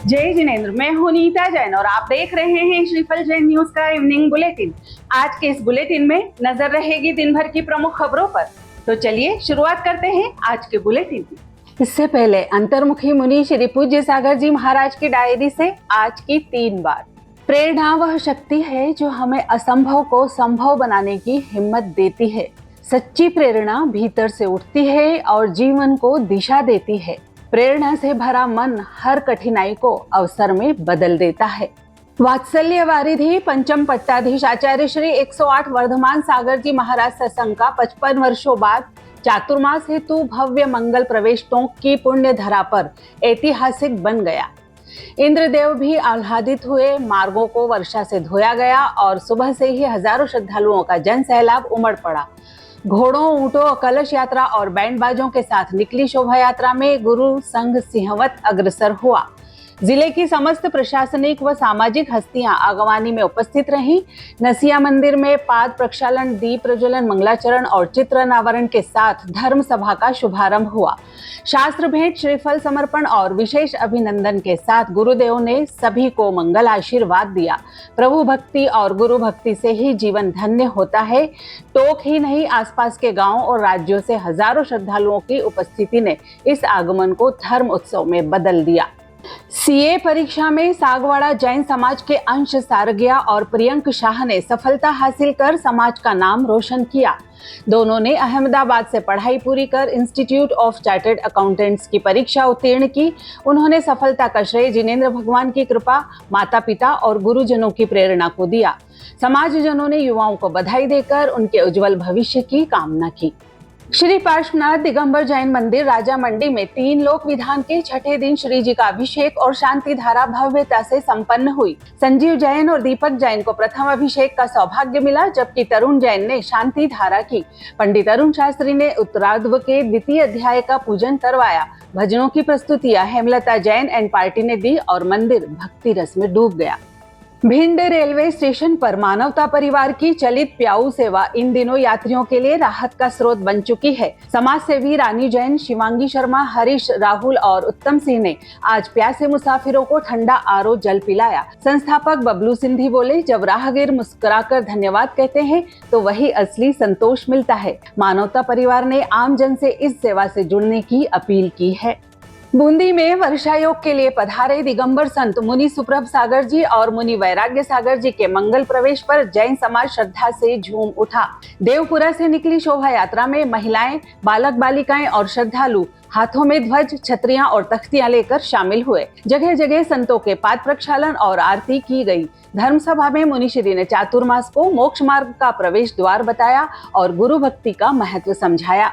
जय जिनेंद्र, मैं हूं नीता जैन और आप देख रहे हैं श्रीफल जैन न्यूज का इवनिंग बुलेटिन। आज के इस बुलेटिन में नजर रहेगी दिन भर की प्रमुख खबरों पर। तो चलिए शुरुआत करते हैं आज के बुलेटिन की। इससे पहले अंतर्मुखी मुनि श्री पूज्य सागर जी महाराज की डायरी से आज की 3 बात। प्रेरणा वह शक्ति है जो हमें असंभव को संभव बनाने की हिम्मत देती है। सच्ची प्रेरणा भीतर से उठती है और जीवन को दिशा देती है। प्रेरणा से भरा मन हर कठिनाई को अवसर में बदल देता है। वात्सल्य वारिधि पंचम पट्टाधीश आचार्य श्री 108 वर्धमान सागर जी महाराज सत्संग का 55 वर्षों बाद चातुर्मास हेतु भव्य मंगल प्रवेश टोंक की पुण्य धरा पर ऐतिहासिक बन गया। इंद्रदेव भी आह्लादित हुए, मार्गों को वर्षा से धोया गया और सुबह से ही हजारों श्रद्धालुओं का जन सैलाब उमड़ पड़ा। घोड़ों, ऊंटों, कलश यात्रा और बैंड बाजों के साथ निकली शोभा यात्रा में गुरु संघ सिंहवत अग्रसर हुआ। जिले की समस्त प्रशासनिक व सामाजिक हस्तियां आगवानी में उपस्थित रहीं। नसिया मंदिर में पाद प्रक्षालन, दीप प्रज्वलन, मंगलाचरण और चित्र अनावरण के साथ धर्म सभा का शुभारंभ हुआ। शास्त्र भेंट, श्रीफल समर्पण और विशेष अभिनंदन के साथ गुरुदेव ने सभी को मंगल आशीर्वाद दिया। प्रभु भक्ति और गुरु भक्ति से ही जीवन धन्य होता है। टोंक ही नहीं, आसपास के गांवों और राज्यों से हजारों श्रद्धालुओं की उपस्थिति ने इस आगमन को धर्म उत्सव में बदल दिया। सीए परीक्षा में सागवाड़ा जैन समाज के अंश सारगिया और प्रियंक शाह ने सफलता हासिल कर समाज का नाम रोशन किया। दोनों ने अहमदाबाद से पढ़ाई पूरी कर इंस्टीट्यूट ऑफ चार्टर्ड अकाउंटेंट्स की परीक्षा उत्तीर्ण की। उन्होंने सफलता का श्रेय जिनेंद्र भगवान की कृपा, माता पिता और गुरुजनों की प्रेरणा को दिया। समाजजनों ने युवाओं को बधाई देकर उनके उज्जवल भविष्य की कामना की। श्री पार्श्वनाथ दिगंबर जैन मंदिर राजा मंडी में 3 लोक विधान के छठे दिन श्री जी का अभिषेक और शांति धारा भव्यता से संपन्न हुई। संजीव जैन और दीपक जैन को प्रथम अभिषेक का सौभाग्य मिला, जबकि तरुण जैन ने शांति धारा की। पंडित अरुण शास्त्री ने उत्तरार्ध के द्वितीय अध्याय का पूजन करवाया। भजनों की प्रस्तुतियां हेमलता जैन एंड पार्टी ने दी और मंदिर भक्ति रस में डूब गया। भिंड रेलवे स्टेशन पर मानवता परिवार की चलित प्याऊ सेवा इन दिनों यात्रियों के लिए राहत का स्रोत बन चुकी है। समाज सेवी रानी जैन, शिवांगी शर्मा, हरीश, राहुल और उत्तम सिंह ने आज प्यासे मुसाफिरों को ठंडा आरओ जल पिलाया। संस्थापक बबलू सिंधी बोले, जब राहगीर मुस्कुराकर धन्यवाद कहते हैं तो वही असली संतोष मिलता है। मानवता परिवार ने आम जन से इस सेवा से जुड़ने की अपील की है। बूंदी में वर्षा योग के लिए पधारे दिगंबर संत मुनि सुप्रभ सागर जी और मुनि वैराग्य सागर जी के मंगल प्रवेश पर जैन समाज श्रद्धा से झूम उठा। देवपुरा से निकली शोभा यात्रा में महिलाएं, बालक बालिकाएं और श्रद्धालु हाथों में ध्वज, छतरियां और तख्तियां लेकर शामिल हुए। जगह जगह संतों के पाद प्रक्षालन और आरती की गई। धर्म सभा में मुनिश्री ने चातुर्मास को मोक्ष मार्ग का प्रवेश द्वार बताया और गुरु भक्ति का महत्व समझाया।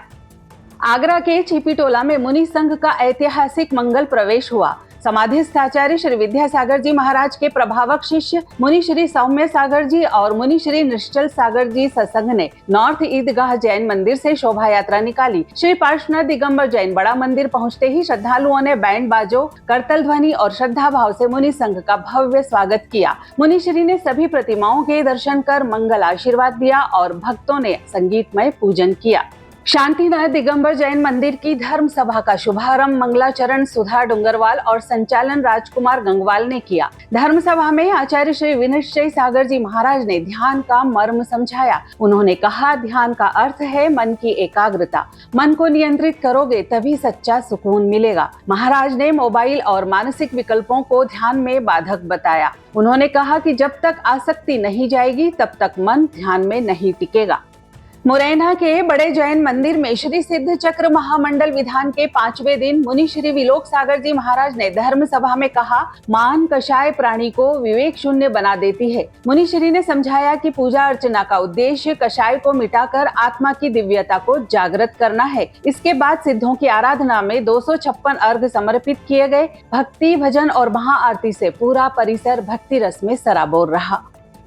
आगरा के छिपीटोला में मुनि संघ का ऐतिहासिक मंगल प्रवेश हुआ। समाधिस्थ आचार्य श्री विद्यासागर जी महाराज के प्रभावक शिष्य मुनि श्री सौम्य सागर जी और मुनि श्री निश्चल सागर जी सत्संग ने नॉर्थ ईदगाह जैन मंदिर से शोभा यात्रा निकाली। श्री पार्श्वनाथ दिगंबर जैन बड़ा मंदिर पहुंचते ही श्रद्धालुओं ने बैंड बाजों, करतल ध्वनि और श्रद्धा भाव से मुनि संघ का भव्य स्वागत किया। मुनि श्री ने सभी प्रतिमाओं के दर्शन कर मंगल आशीर्वाद दिया और भक्तों ने संगीतमय पूजन किया। शांतिनाथ दिगंबर जैन मंदिर की धर्म सभा का शुभारंभ मंगलाचरण सुधा डुंगरवाल और संचालन राजकुमार गंगवाल ने किया। धर्म सभा में आचार्य श्री विनिश्चय सागर जी महाराज ने ध्यान का मर्म समझाया। उन्होंने कहा, ध्यान का अर्थ है मन की एकाग्रता। मन को नियंत्रित करोगे तभी सच्चा सुकून मिलेगा। महाराज ने मोबाइल और मानसिक विकल्पों को ध्यान में बाधक बताया। उन्होंने कहा कि जब तक आसक्ति नहीं जाएगी तब तक मन ध्यान में नहीं टिकेगा। मुरैना के बड़े जैन मंदिर में श्री सिद्ध चक्र महामंडल विधान के 5वें दिन मुनि श्री विलोक सागर जी महाराज ने धर्म सभा में कहा, मान कषाय प्राणी को विवेक शून्य बना देती है। मुनि श्री ने समझाया कि पूजा अर्चना का उद्देश्य कषाय को मिटाकर आत्मा की दिव्यता को जागृत करना है। इसके बाद सिद्धों की आराधना में 256 अर्घ समर्पित किए गए। भक्ति, भजन और महाआरती से पूरा परिसर भक्ति रस में सराबोर रहा।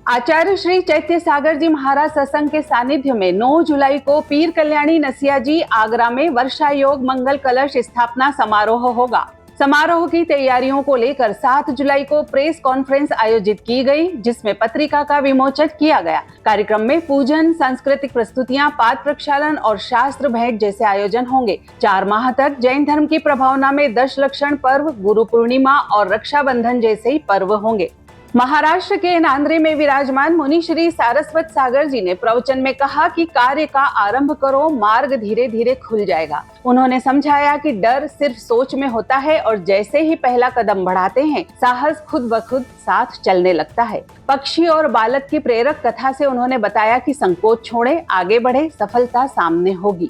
आचार्य श्री चैत्य सागर जी महाराज सत्संग के सानिध्य में 9 जुलाई को पीर कल्याणी नसिया जी आगरा में वर्षा योग मंगल कलश स्थापना समारोह होगा। समारोह की तैयारियों को लेकर 7 जुलाई को प्रेस कॉन्फ्रेंस आयोजित की गई, जिसमें पत्रिका का विमोचन किया गया। कार्यक्रम में पूजन, सांस्कृतिक प्रस्तुतियां, पाद प्रक्षालन और शास्त्र भेंट जैसे आयोजन होंगे। 4 माह तक जैन धर्म की प्रभावना में दशलक्षण पर्व, गुरु पूर्णिमा और रक्षाबंधन जैसे ही पर्व होंगे। महाराष्ट्र के नांद्रे में विराजमान मुनि श्री सारस्वत सागर जी ने प्रवचन में कहा कि कार्य का आरंभ करो, मार्ग धीरे धीरे खुल जाएगा। उन्होंने समझाया कि डर सिर्फ सोच में होता है और जैसे ही पहला कदम बढ़ाते हैं, साहस खुद ब खुद साथ चलने लगता है। पक्षी और बालक की प्रेरक कथा से उन्होंने बताया कि संकोच छोड़े, आगे बढ़े, सफलता सामने होगी।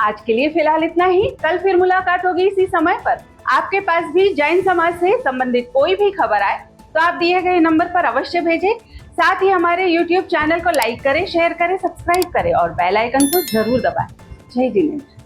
आज के लिए फिलहाल इतना ही। कल फिर मुलाकात होगी इसी समय पर। आपके पास भी जैन समाज से संबंधित कोई भी खबर आए तो आप दिए गए नंबर पर अवश्य भेजें। साथ ही हमारे YouTube चैनल को लाइक करें, शेयर करें, सब्सक्राइब करें और बेल आइकन को जरूर दबाएं। जय जिनेंद्र।